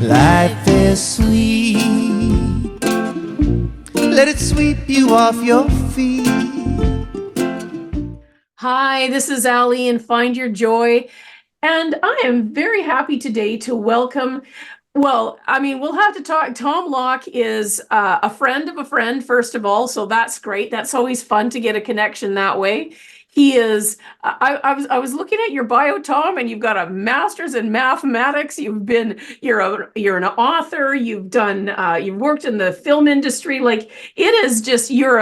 Life is sweet. Let it sweep you off your feet. Hi, this is Ali and Find Your Joy. And I am very happy today to welcome, we'll have to talk. Tom Locke is a friend of a friend, first of all, so that's great. That's always fun to get a connection that way. He is, I was looking at your bio, Tom, and you've got a master's in mathematics. You're an author. You've worked in the film industry. Like it is just, you're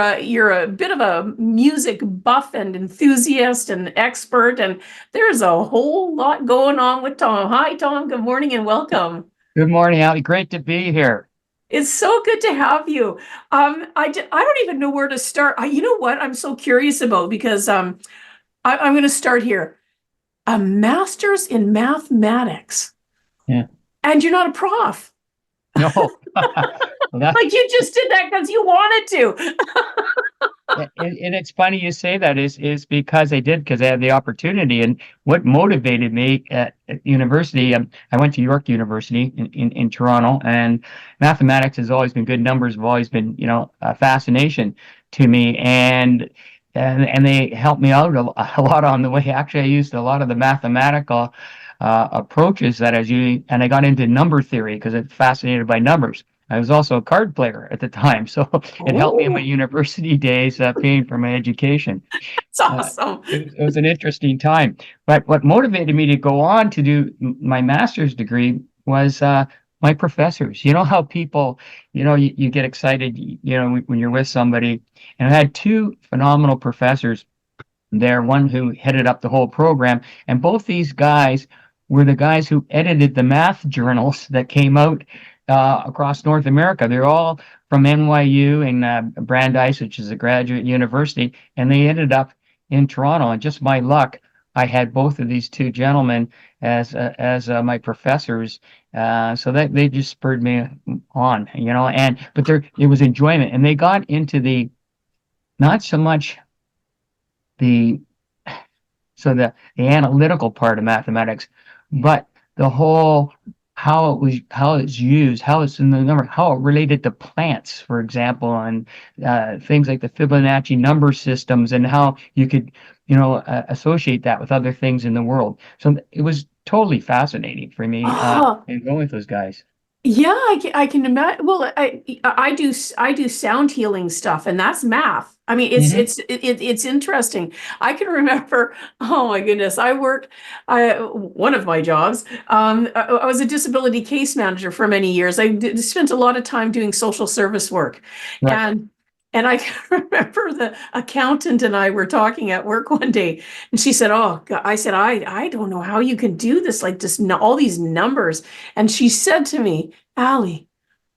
a bit of a music buff and enthusiast and expert, and there's a whole lot going on with Tom. Hi, Tom. Good morning and welcome. Good morning, Ali. Great to be here. It's so good to have you. I don't even know where to start. You know what I'm so curious about because I'm going to start here. A master's in mathematics, Yeah. and you're not a prof. No. Well, Like you just did that because you wanted to. and it's funny you say that is because I had the opportunity. And what motivated me at university, I went to York University in Toronto, and mathematics has always been good. Numbers have always been, a fascination to me. And they helped me out a lot on the way. Actually, I used a lot of the mathematical approaches that I was using, and I got into number theory because I'm fascinated by numbers. I was also a card player at the time, so it helped me in my Oh, university days paying for my education. it's Uh, awesome. it was an interesting time. But what motivated me to go on to do my master's degree was my professors. You know how people, you get excited, when you're with somebody. And I had two phenomenal professors there, one who headed up the whole program, and both these guys were the guys who edited the math journals that came out across North America. They're all from NYU and Brandeis, which is a graduate university, and they ended up in Toronto. And just my luck, I had both of these two gentlemen as my professors, so that they just spurred me on, but it was enjoyment, and they got into the not so much the the analytical part of mathematics, but the whole how it's used, how it's in the number, how it related to plants, for example, and things like the Fibonacci number systems, and how you could associate that with other things in the world. So it was totally fascinating for me Oh, and going with those guys. yeah, I can imagine. Well, I do sound healing stuff, and that's math. I mean, Hmm. it's interesting. I can remember. Oh my goodness, I worked. I one of my jobs. I was a disability case manager for many years. Spent a lot of time doing social service work, Right. and I can remember the accountant and I were talking at work one day, and she said, "Oh," I said, "I don't know how you can do this. Like just all these numbers." And she said to me, Allie,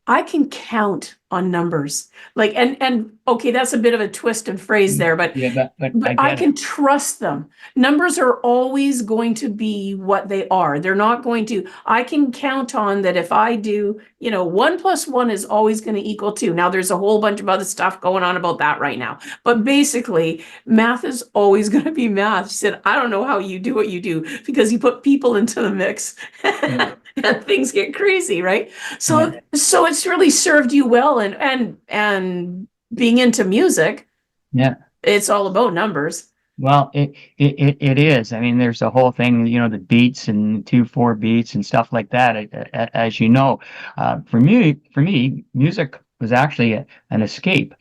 I can count on numbers. Like, and okay, that's a bit of a twisted phrase there, but Yeah, but but I I get it. can trust them. Numbers are always going to be what they are. They're not going to, I can count on that if I do, 1 plus 1 is always going to equal 2. Now, there's a whole bunch of other stuff going on about that right now. But basically, math is always going to be math. She said, I don't know how you do what you do because you put people into the mix Yeah, and things get crazy, right? yeah, So it's really served you well, and being into music, yeah. it's all about numbers. Well, it is. I mean, there's a whole thing, the beats and 2/4 beats and stuff like that. As you know, for me, music was actually an escape.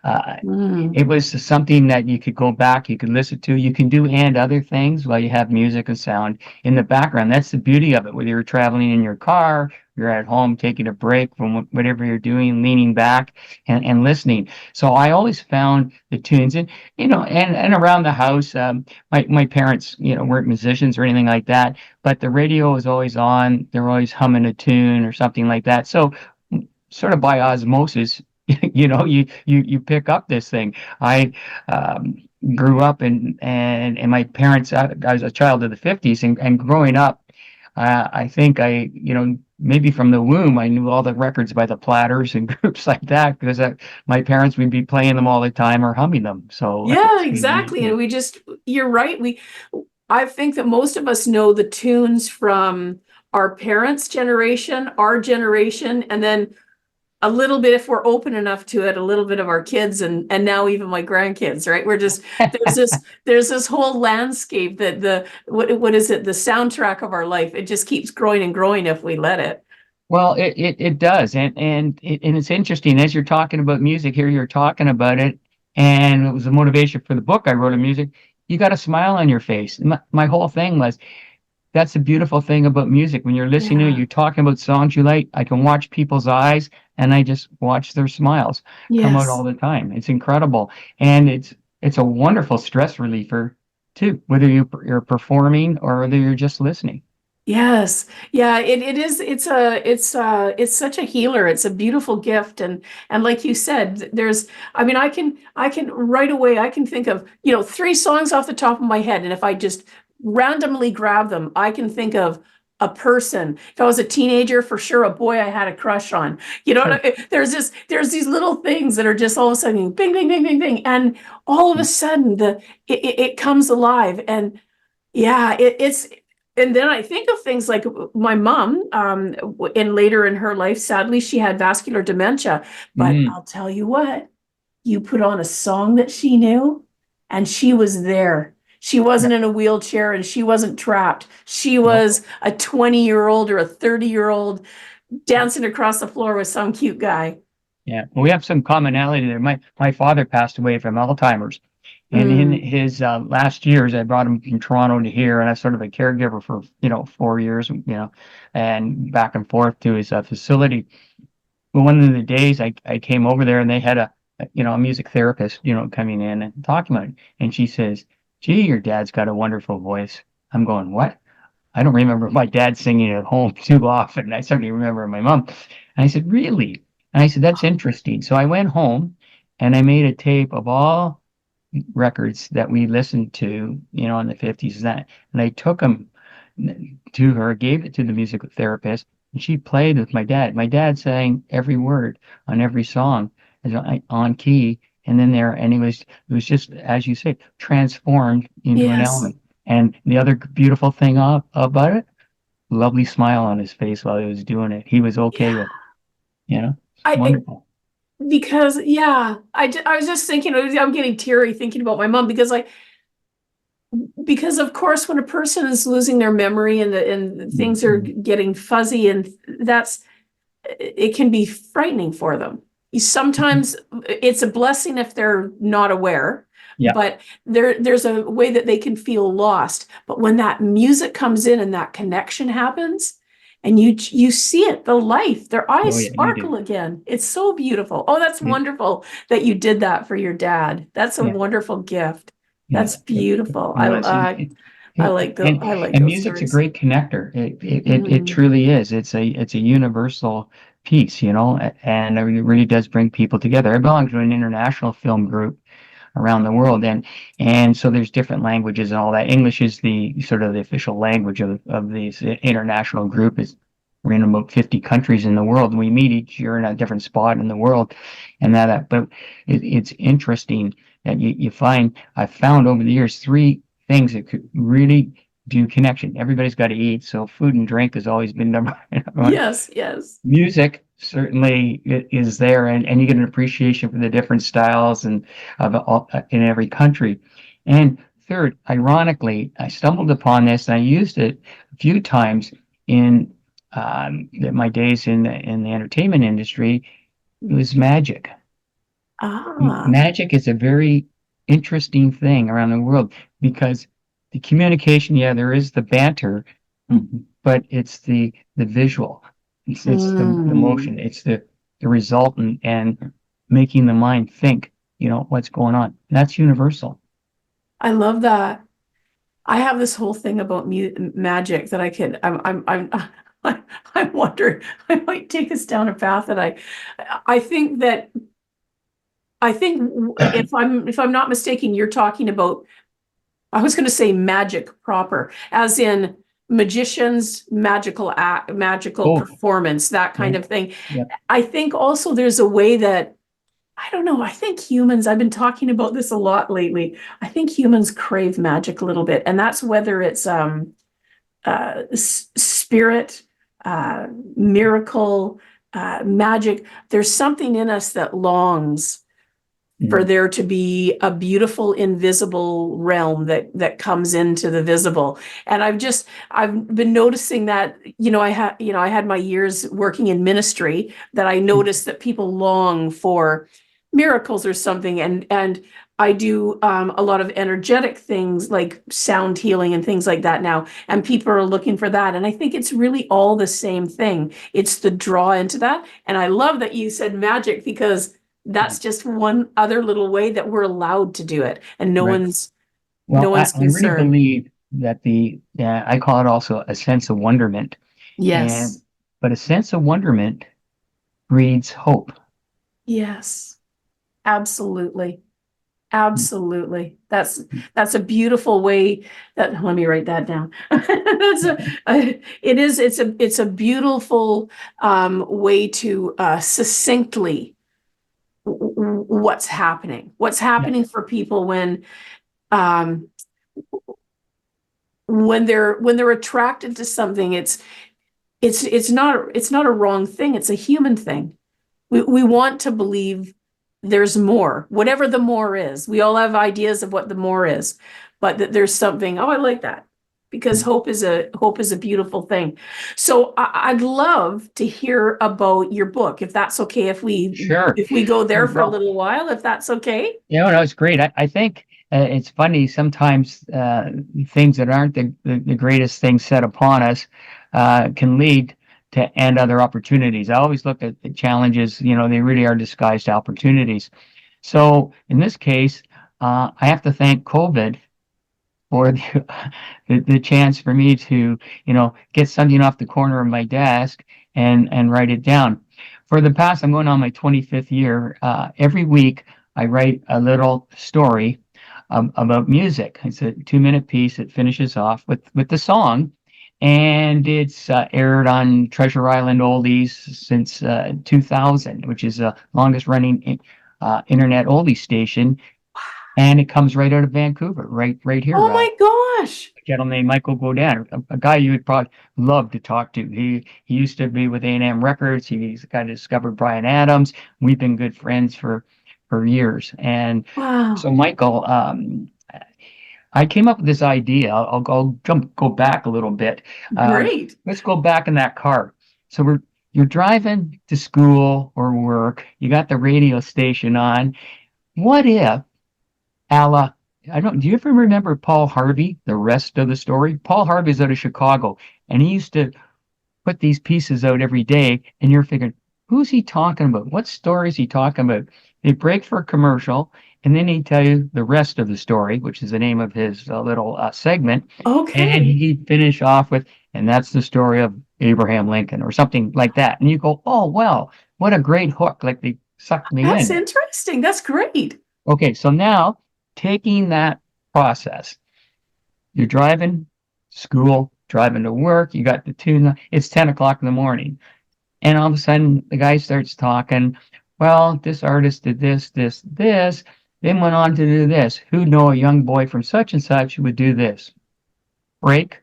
Uh, Mm. it was something that you could go back, you could listen to, you can do and other things while you have music and sound in the background. That's the beauty of it. Whether you're traveling in your car, you're at home taking a break from whatever you're doing, leaning back and listening. So I always found the tunes. And around the house, my parents, weren't musicians or anything like that, but the radio was always on. They're always humming a tune or something like that. So sort of by osmosis, you pick up this thing. I um, grew up and my parents, I was a child of the 50s, and growing up, I think maybe from the womb, I knew all the records by the Platters and groups like that because my parents would be playing them all the time or humming them. So Yeah, it's been exactly. easy. And you're right. I think that most of us know the tunes from our parents' generation, our generation, and then a little bit, if we're open enough to it, a little bit of our kids, and now even my grandkids, right? We're just, there's this whole landscape that what is it? The soundtrack of our life. It just keeps growing and growing if we let it. Well, it does, and it's interesting as you're talking about music here. You're talking about it, and it was the motivation for the book I wrote of music. You got a smile on your face. My whole thing was that's the beautiful thing about music. When you're listening to it, Yeah. you're talking about songs you like. I can watch people's eyes, and I just watch their smiles come out Yes. all the time. It's incredible, and it's a wonderful stress reliever too, whether you're performing or whether you're just listening. Yes. Yeah, it is, it's such a healer. It's a beautiful gift. And like you said, there's, I mean, I can right away, I can think of, three songs off the top of my head. And if I just randomly grab them, I can think of a person. If I was a teenager, for sure, a boy I had a crush on. Sure. There's these little things that are just all of a sudden bing, bing, bing, bing, bing. And all of a sudden it comes alive. And yeah, it's, and then I think of things like my mom, and later in her life, sadly, she had vascular dementia. But Mm. I'll tell you what, you put on a song that she knew, and she was there. She Yeah. wasn't in a wheelchair and she wasn't trapped. She No. was a 20-year-old or a 30-year-old dancing across the floor with some cute guy. Yeah. Well, we have some commonality there. My father passed away from Alzheimer's. And in Mm, his last years, I brought him from Toronto to here, and I was sort of a caregiver for 4 years, and back and forth to his facility. But one of the days I came over there, and they had a music therapist, coming in and talking about it, and she says, "Gee, your dad's got a wonderful voice." I'm going, "What?" I don't remember my dad singing at home too often. I certainly remember my mom. And I said, "Really?" And I said, "That's interesting." So I went home and I made a tape of all records that we listened to, in the 50s and I took them to her, gave it to the music therapist, and she played with my dad. My dad sang every word on every song on key, and then and it was just, as you say, transformed into an yes. element. And the other beautiful thing about it, lovely smile on his face while he was doing it. He was okay Yeah. with it. I, Wonderful. because yeah, I was just thinking, I'm getting teary thinking about my mom because of course when a person is losing their memory and things are Mhm. getting fuzzy, and that's, it can be frightening for them. Sometimes it's a blessing if they're not aware, Yeah. but there's a way that they can feel lost. But when that music comes in and that connection happens, and you see it, the life, their Oh eyes yeah, you do. sparkle again. It's so beautiful. Oh, that's Yeah. wonderful that you did that for your dad. That's a Yeah. wonderful gift. Yeah, That's beautiful. it was, I like and those music's a stories. great connector. It Mhm. truly is. It's a universal piece, and it really does bring people together. I belong to an international film group around the world, and so there's different languages and all that. English is the sort of the official language of this international group. Is We're in about 50 countries in the world, and we meet each year in a different spot in the world, and but it's interesting that you find I've found over the years three things that could really do connection. Everybody's got to eat, so food and drink has always been number one. Yes, yes. Music certainly is there, and you get an appreciation for the different styles and of all, in every country. And third, ironically, I stumbled upon this and I used it a few times in my days in the entertainment industry. It was magic. Ah. Magic is a very interesting thing around the world because the communication, yeah, there is the banter, but it's the visual, it's the Mm. motion, it's the result and making the mind think, what's going on. That's universal. I love that. I have this whole thing about magic that I can. I'm wondering. I might take this down a path that I think that I think if I'm not mistaken, you're talking about. I was going to say magic proper, as in magicians, magical act, magical Oh, performance, that kind yeah, of thing. yeah. I think also there's a way that I don't know. I think humans, I've been talking about this a lot lately. I think humans crave magic a little bit, and that's whether it's spirit, miracle, magic. There's something in us that longs for there to be a beautiful invisible realm that comes into the visible. And I've been noticing that, I had my years working in ministry, that I noticed that people long for miracles or something. And I do a lot of energetic things like sound healing and things like that now, and people are looking for that. And I think it's really all the same thing. It's the draw into that. And I love that you said magic, because that's just one other little way that we're allowed to do it, and no Right. one's Well, I really concerned. believe that I call it also a sense of wonderment, and Yes. but a sense of wonderment breeds hope. Yes. Absolutely. Absolutely. That's a beautiful way let me write that down. It's a beautiful way to succinctly what's Yeah. happening for people um when they're attracted to something. It's not a wrong thing, it's a human thing. We want to believe there's more, whatever the more is. We all have ideas of what the more is, but that there's something. Oh, I like that, because hope is a beautiful thing. So I'd love to hear about your book, if that's okay, Sure. if we go there for a Well, little while, if that's okay. no, it's great. I think it's funny sometimes things that aren't the greatest things set upon us can lead to and other opportunities. I always look at the challenges, they really are disguised opportunities. So in this case, I have to thank COVID for the chance for me to, get something off the corner of my desk and write it down. For the past, I'm going on my 25th year. Every week, I write a little story about music. It's a 2-minute piece that finishes off with the song, and it's aired on Treasure Island Oldies since 2000, which is the longest running internet oldie station, and it comes right out of Vancouver, right here. Oh my gosh. A gentleman named Michael Godin, a guy you would probably love to talk to. He used to be with A&M Records. He's the guy that discovered Bryan Adams. We've been good friends for years. And Wow. so Michael, I came up with this idea. I'll go back a little bit. Great. Let's go back in that car. So you're driving to school or work. You got the radio station on. What if Alla, do you ever remember Paul Harvey, the rest of the story? Paul Harvey's out of Chicago, and he used to put these pieces out every day, and you're thinking, who's he talking about? What story is he talking about? They break for a commercial, and then he'd tell you the rest of the story, which is the name of his little segment, and Okay. he'd finish off with, and that's the story of Abraham Lincoln, or something like that. And you go, oh, well, what a great hook, like they sucked me That's in. interesting. That's great. Okay, so now taking that process, you're driving school, driving to work, you got the tune, it's 10 o'clock in the morning. And all of a sudden, the guy starts talking, well, this artist did this, then went on to do this. Who'd know a young boy from such and such would do this? Break,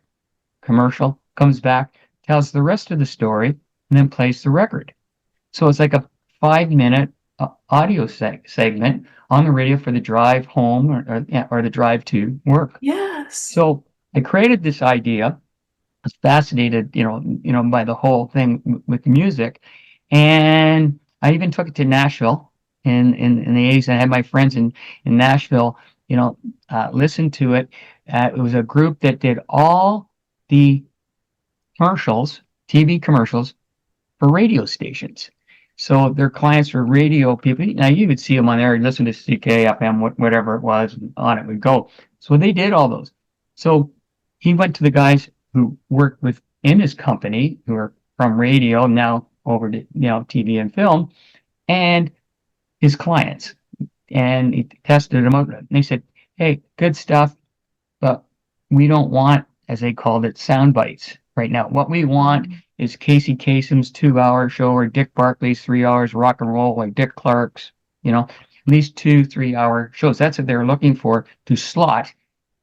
commercial, comes back, tells the rest of the story, and then plays the record. So it's like a 5-minute audio segment on the radio for the drive home or the drive to work. Yes. So I created this idea. I was fascinated, by the whole thing with music, and I even took it to Nashville in the 80s. I had my friends in Nashville, listen to it. It was a group that did all the commercials, TV commercials for radio stations. So their clients were radio people. Now you would see them on there, listen to CKFM, whatever it was, and on it would go. So they did all those. So he went to the guys who worked within his company, who are from radio now over to TV and film, and his clients, and he tested them out. And they said, "Hey, good stuff, but we don't want, as they called it, sound bites right now. What we want is Casey Kasem's 2-hour show, or Dick Barclay's 3 hours rock and roll, like Dick Clark's, at least 2 3-hour shows. That's what they're looking for to slot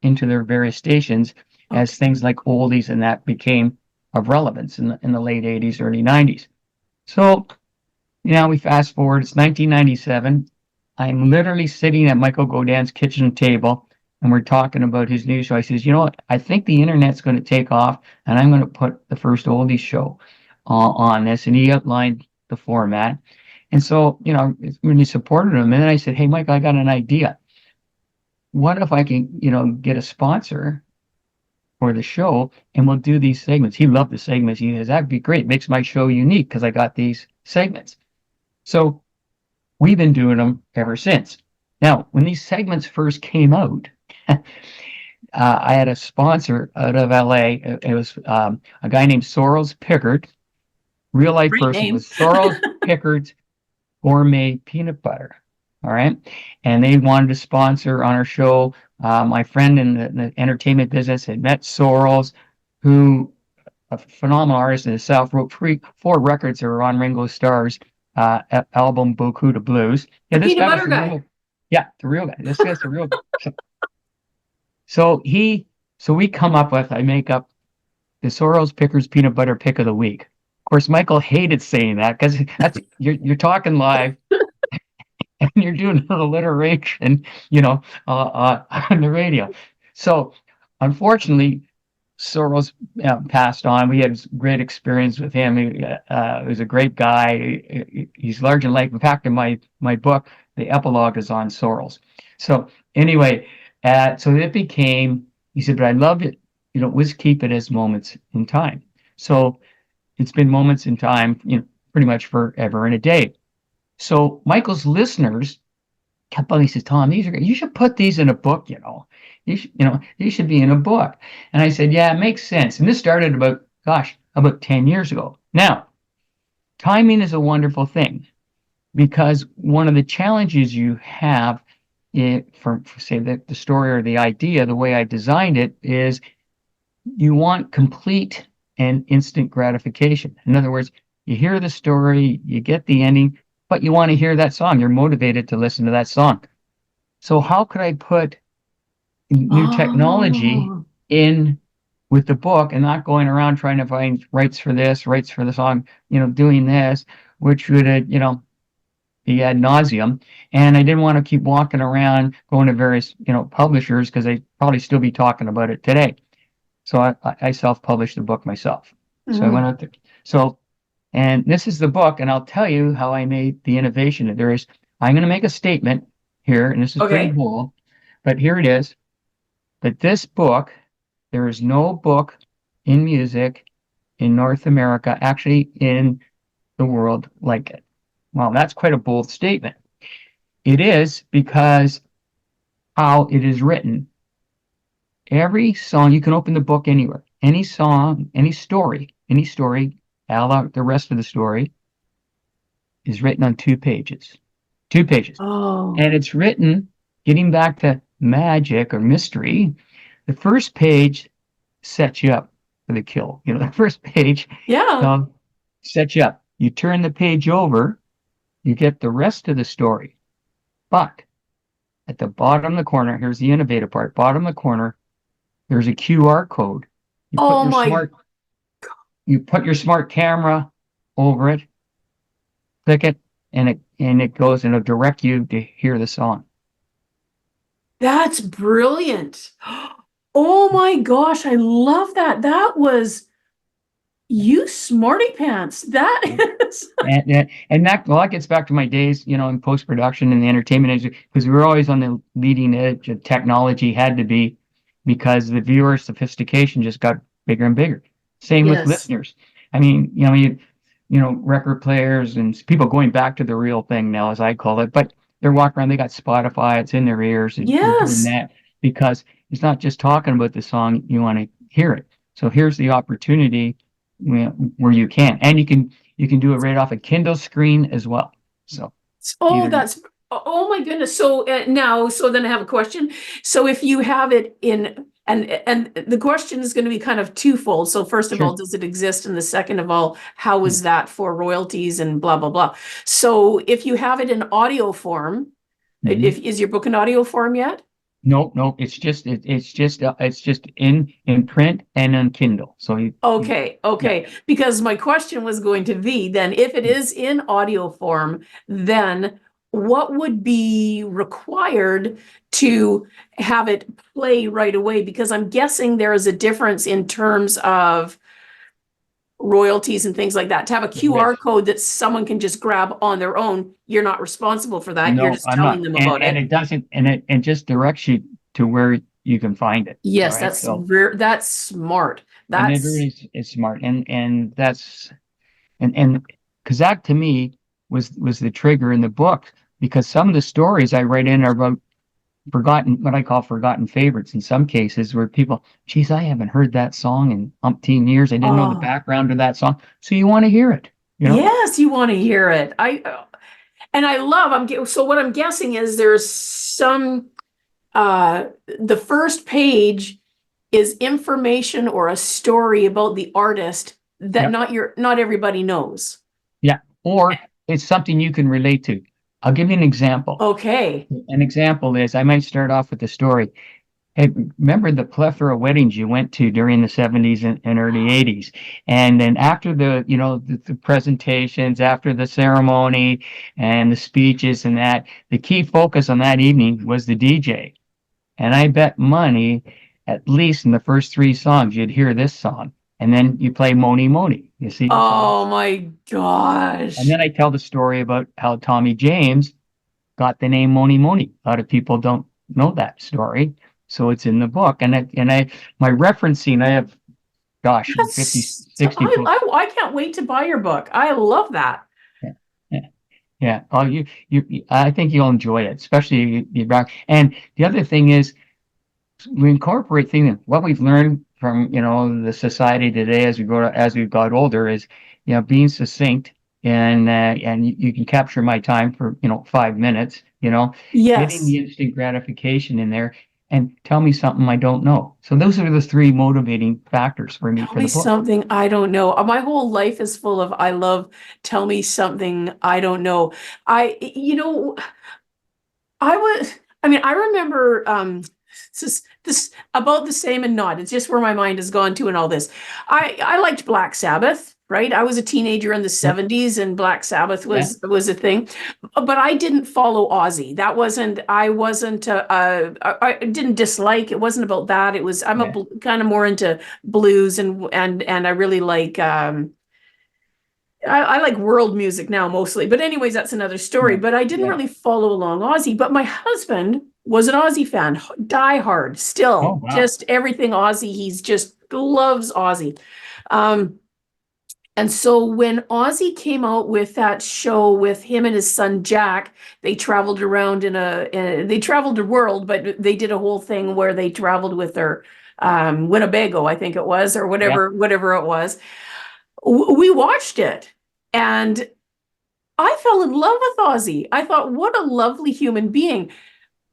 into their various stations. as things like oldies and that became of relevance in the late 80s, early 90s. So now we fast forward, it's 1997. I'm literally sitting at Michael Godin's kitchen table and we're talking about his new show. I says, you know what? I think the internet's going to take off and I'm going to put the first oldies show on this. And he outlined the format. And so, you know, really supported him. And then I said, hey, Mike, I got an idea. What if I can, you know, get a sponsor for the show and we'll do these segments? He loved the segments. He says, that'd be great. Makes my show unique because I got these segments. So we've been doing them ever since. Now, when these segments first came out, I had a sponsor out of LA. It was a guy named Sorrels Pickard. Real life Great person name. was Sorrels Pickard's Gourmet Peanut Butter. All right. And they wanted to sponsor on our show. My friend in the entertainment business had met Sorrels, who a phenomenal artist in himself, wrote 4 records that were on Ringo Starr's album Beaucoup de Blues. Yeah, The this peanut guy was butter the guy. real, yeah, the real guy. This guy's the real guy. So we come up with, I make up the Sorrels Pickers Peanut Butter Pick of the Week. Of course, Michael hated saying that because that's you're talking live and you're doing an alliteration, you know, on the radio. So unfortunately, Sorrels passed on. We had great experience with him. He was a great guy. He's large in life. In fact, in my book, the epilogue is on Sorrels. So anyway, so it became, he said, but I love it. You know, let's keep it as moments in time. So it's been moments in time, you know, pretty much forever and a day. So Michael's listeners kept on, he says, Tom, these are great. You should put these in a book, you know. These should be in a book. And I said, yeah, it makes sense. And this started about 10 years ago. Now, timing is a wonderful thing because one of the challenges you have for say the story or the idea, the way I designed it is you want complete and instant gratification. In other words, you hear the story, you get the ending, but you want to hear that song. You're motivated to listen to that song. So how could I put new technology in with the book and not going around trying to find rights for this, rights for the song, you know, doing this, which would, you know, be ad nauseum. And I didn't want to keep walking around going to various, you know, publishers because they'd probably still be talking about it today. So I self-published the book myself. So I went out there. So, and this is the book, and I'll tell you how I made the innovation. I'm going to make a statement here, and this is pretty bold, but here it is. That this book, there is no book in music in North America, actually in the world like it. Well, that's quite a bold statement. It is because how it is written. Every song, you can open the book anywhere. Any song, any story, the rest of the story is written on 2 pages. 2 pages. Oh. And it's written, getting back to magic or mystery, the first page sets you up for the kill. You know, the first page sets you up. You turn the page over, you get the rest of the story. But at the bottom of the corner, here's the innovative part, bottom of the corner, there's a QR code. You put your smart camera over it, click it, and it goes and it'll direct you to hear the song. That's brilliant. Oh my gosh, I love that. That was you smarty pants. That is and that gets back to my days, you know, in post-production and the entertainment industry, because we were always on the leading edge of technology, had to be, because the viewer sophistication just got bigger and bigger. Same with listeners. I mean, you know, record players and people going back to the real thing now, as I call it, but they're walking around, they got Spotify, it's in their ears, and you're doing that because it's not just talking about the song, you want to hear it. So here's the opportunity where you can, and you can do it right off a Kindle screen as well. So oh my goodness. So so then I have a question. So if you have it in, and the question is going to be kind of twofold. So first of all, does it exist? And the second of all, how is that for royalties and blah, blah, blah. So if you have it in audio form, is your book in audio form yet? No, it's just in print and on Kindle. So yeah. Okay. Because my question was going to be then, if it is in audio form, then what would be required to have it play right away? Because I'm guessing there is a difference in terms of royalties and things like that. To have a There QR is. code that someone can just grab on their own, you're not responsible for that. You're No, just I'm telling not. them And about and it. it doesn't and it just directs you to where you can find it. All Yes, right. So that's smart. and it That's really is smart. And that's and because that to me was the trigger in the book, because some of the stories I write in are about forgotten, what I call forgotten favorites in some cases, where people, geez, I haven't heard that song in umpteen years. I didn't know the oh background to that song. So you want to hear it, you know? yes, you want to hear it. And I love, so what I'm guessing is there's some, the first page is information or a story about the artist that Yep. not everybody knows. Yeah. Or it's something you can relate to. I'll give you an example. Okay. An example is I might start off with the story. Hey, remember the plethora of weddings you went to during the 70s and early 80s? And then after the presentations, after the ceremony and the speeches and that, the key focus on that evening was the DJ. And I bet money, at least in the first three songs, you'd hear this song. And then you play Moni Moni. You see the song? Oh my And gosh. then I tell the story about how Tommy James got the name Moni Moni. A lot of people don't know that story. So it's in the book. My referencing, I have, gosh, 50, Yes. 60 books. I can't wait to buy your book. I love that. Yeah. Yeah. Yeah. Oh, I think you'll enjoy it, especially you back. And the other thing is, we incorporate things. What we've learned from the society today as we've got older is being succinct, and you can capture my time for 5 minutes. Getting Yes. the instant gratification in there, and tell me something I don't know. So those are the three motivating factors for me Tell for me the book. something I don't know. My whole life is full of I love tell me something I don't know. You know, I remember this about the same and not. It's just where my mind has gone to and all this. I liked Black Sabbath, right? I was a teenager in the Yep. 70s and Black Sabbath Yeah. was a thing. But I didn't follow Ozzy. That wasn't I wasn't I didn't dislike. It wasn't about that. It was I'm Yeah. kind of more into blues and I really like I like world music now mostly, but anyways, that's another story. Yeah. But I didn't Yeah. really follow along Aussie. But my husband was an Aussie fan, die hard, Oh, still, wow. just everything Aussie. He's just loves Aussie. Um, and so when Ozzy came out with that show with him and his son Jack, they traveled around they traveled the world, but they did a whole thing where they traveled with their Winnebago, I think it was, or Yeah. whatever it was. We watched it and I fell in love with Ozzy. I thought, what a lovely human being.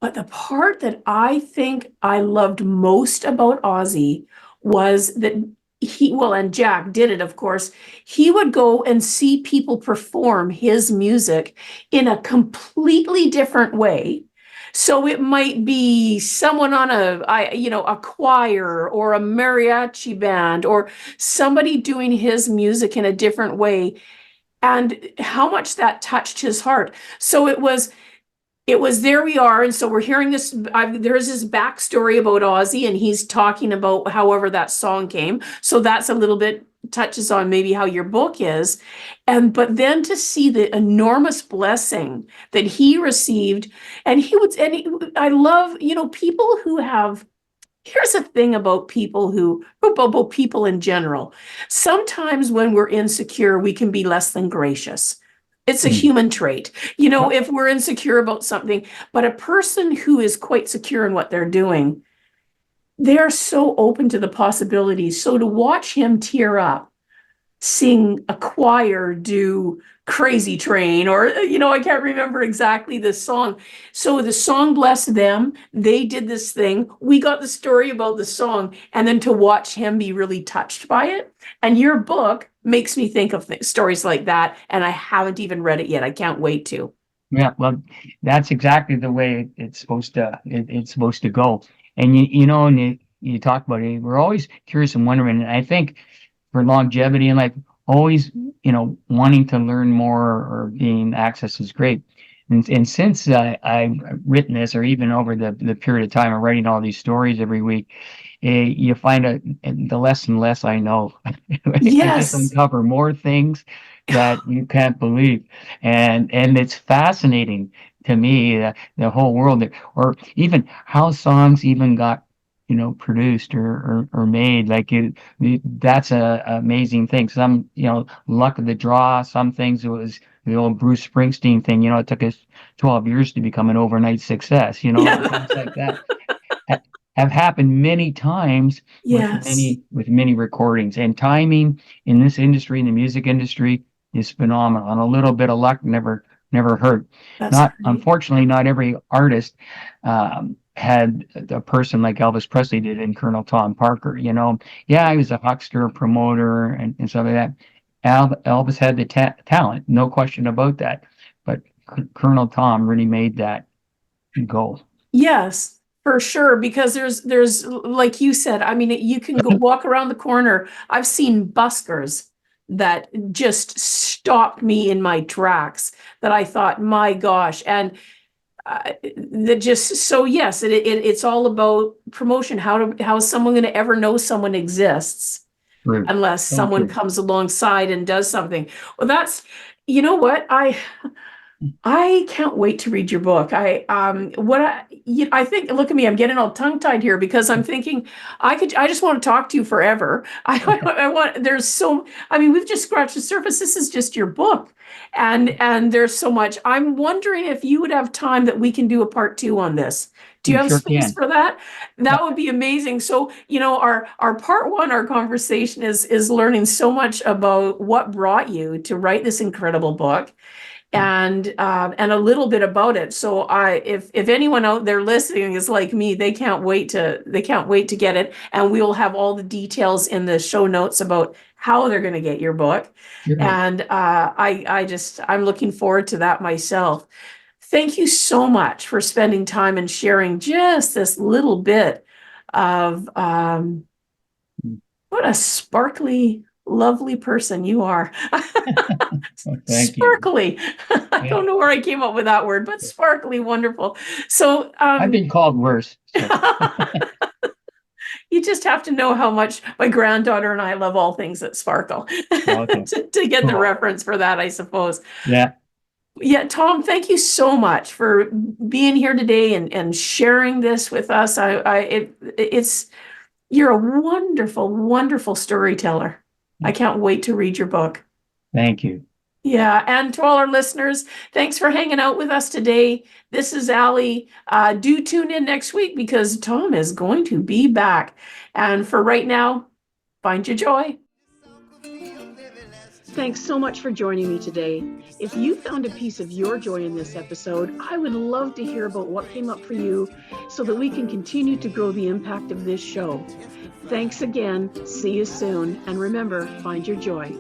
But the part that I think I loved most about Ozzy was that and Jack did it, of course, he would go and see people perform his music in a completely different way. So it might be someone on a choir or a mariachi band or somebody doing his music in a different way and how much that touched his heart. So it was there we are. And so we're hearing this. There's this backstory about Ozzy, and he's talking about however that song came. So that's a little bit touches on maybe how your book is. But then to see the enormous blessing that he received, I love, people who have. Here's the thing about about people in general. Sometimes when we're insecure, we can be less than gracious. It's a Mm. human trait, Yep. if we're insecure about something, but a person who is quite secure in what they're doing, they're so open to the possibilities. So to watch him tear up, sing a choir do Crazy Train, or I can't remember exactly the song. So the song blessed them. They did this thing. We got the story about the song, and then to watch him be really touched by it. And your book makes me think of stories like that, and I haven't even read it yet. I can't wait to. Yeah, well, that's exactly the way it's supposed to it's supposed to go. And and you talk about it, we're always curious and wondering. And I think for longevity in life, always, wanting to learn more or being access is great. And since I've written this, or even over the period of time of writing all these stories every week, you find the less and less I know. I just Yes. uncover more things that you can't believe, and it's fascinating to me, the whole world, or even how songs even got produced or made. Like that's a amazing thing. Some luck of the draw. Some things it was the old Bruce Springsteen thing. It took us 12 years to become an overnight success. Things Yeah. like that ha- have happened many times with Yes. many recordings. And timing in this industry, in the music industry, is phenomenal. And a little bit of luck never hurt. That's Not great. Unfortunately, not every artist had a person like Elvis Presley did in Colonel Tom Parker. Yeah, he was a huckster, promoter, and stuff like that. Elvis had the talent, no question about that. But Colonel Tom really made that go. Yes, for sure. Because there's like you said, I mean, you can go walk around the corner. I've seen buskers that just stopped me in my tracks that I thought, my gosh. And that just so yes, it's all about promotion. How is someone going to ever know someone exists True. unless So someone true. comes alongside and does something? Well, that's you know what I can't wait to read your book. I think, look at me, I'm getting all tongue-tied here because I'm thinking I just want to talk to you forever. I want, I mean, we've just scratched the surface. This is just your book. And there's so much. I'm wondering if you would have time that we can do a part two on this. Do you We have sure space can. for that? Yeah, That would be amazing. So, our part one, our conversation is learning so much about what brought you to write this incredible book and a little bit about it. So if anyone out there listening is like me, they can't wait to get it. And we will have all the details in the show notes about how they're going to get your book. sure. And I'm looking forward to that myself. Thank you so much for spending time and sharing just this little bit of what a sparkly, lovely person you are. Well, thank you. Sparkly. I Yeah, don't know where I came up with that word, but sparkly, wonderful. So I've been called worse. So you just have to know how much my granddaughter and I love all things that sparkle okay, to get the cool. reference for that, I suppose. Yeah, Yeah, Tom, thank you so much for being here today and sharing this with us. It's you're a wonderful, wonderful storyteller. I can't wait to read your book. thank you. Yeah, and to all our listeners, thanks for hanging out with us today. This is Allie. Do tune in next week because Tom is going to be back. And for right now, find your joy. Thanks so much for joining me today. If you found a piece of your joy in this episode, I would love to hear about what came up for you so that we can continue to grow the impact of this show. Thanks again. See you soon. And remember, find your joy.